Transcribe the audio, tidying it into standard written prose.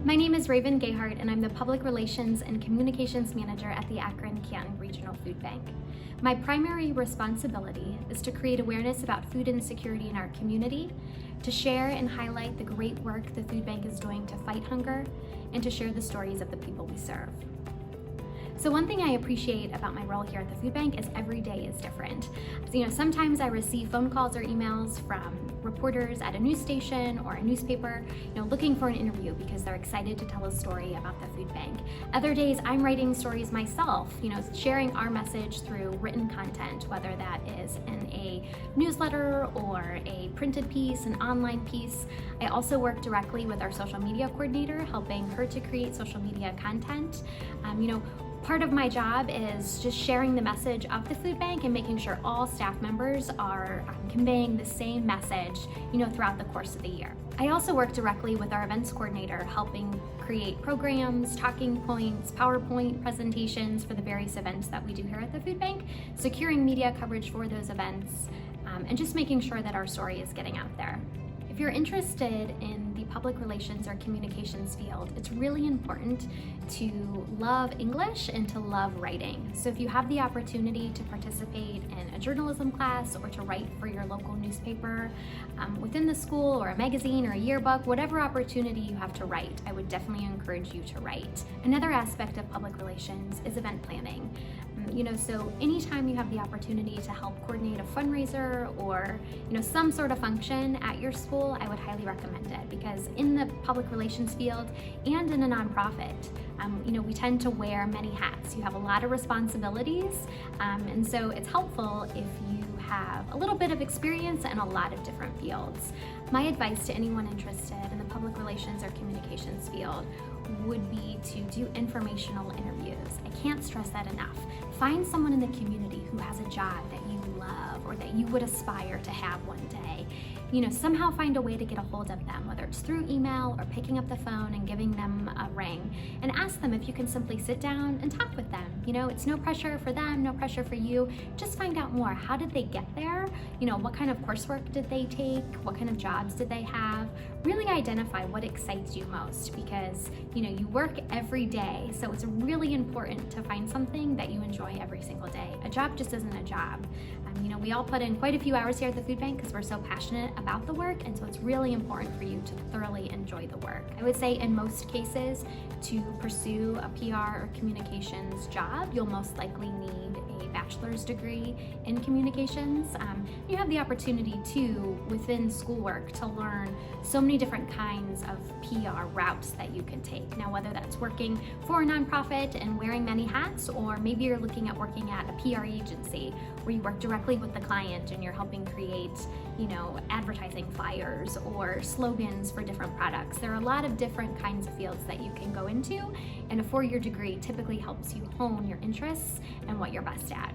My name is Raven Gayheart, and I'm the Public Relations and Communications Manager at the Akron-Canton Regional Food Bank. My primary responsibility is to create awareness about food insecurity in our community, to share and highlight the great work the food bank is doing to fight hunger, and to share the stories of the people we serve. So one thing I appreciate about my role here at the food bank is every day is different. So, sometimes I receive phone calls or emails from reporters at a news station or a newspaper, looking for an interview because they're excited to tell a story about the food bank. Other days I'm writing stories myself, sharing our message through written content, whether that is in a newsletter or a printed piece, an online piece. I also work directly with our social media coordinator, helping her to create social media content. Part of my job is just sharing the message of the food bank and making sure all staff members are conveying the same message, throughout the course of the year. I also work directly with our events coordinator, helping create programs, talking points, PowerPoint presentations for the various events that we do here at the food bank, securing media coverage for those events, and just making sure that our story is getting out there. If you're interested in the public relations or communications field, it's really important to love English and to love writing. So if you have the opportunity to participate in a journalism class or to write for your local newspaper within the school or a magazine or a yearbook, whatever opportunity you have to write, I would definitely encourage you to write. Another aspect of public relations is event planning. So anytime you have the opportunity to help coordinate a fundraiser or, some sort of function at your school, I would highly recommend it, because in the public relations field and in a nonprofit, we tend to wear many hats. You have a lot of responsibilities, and so it's helpful if you have a little bit of experience in a lot of different fields. My advice to anyone interested in the public relations or communications field would be to do informational interviews. I can't stress that enough. Find someone in the community who has a job that you love or that you would aspire to have one day. Somehow find a way to get a hold of them, whether it's through email or picking up the phone and giving them a ring, and ask them if you can simply sit down and talk with them. It's no pressure for them, no pressure for you. Just find out more. How did they get there? What kind of coursework did they take? What kind of jobs did they have? Really identify what excites you most, because you work every day, so it's really important to find something that you enjoy every single day. A job just isn't a job. We all put in quite a few hours here at the food bank because we're so passionate about the work, and so it's really important for you to thoroughly enjoy the work. I would say in most cases, to pursue a PR or communications job, you'll most likely need a bachelor's degree in communications. You have the opportunity too, within schoolwork, to learn so many different kinds of PR routes that you can take. Now, whether that's working for a nonprofit and wearing many hats, or maybe you're looking at working at a PR agency where you work directly with the client and you're helping create, advertising flyers or slogans for different products. There are a lot of different kinds of fields that you can go into, and a four-year degree typically helps you hone your interests and what you're best at.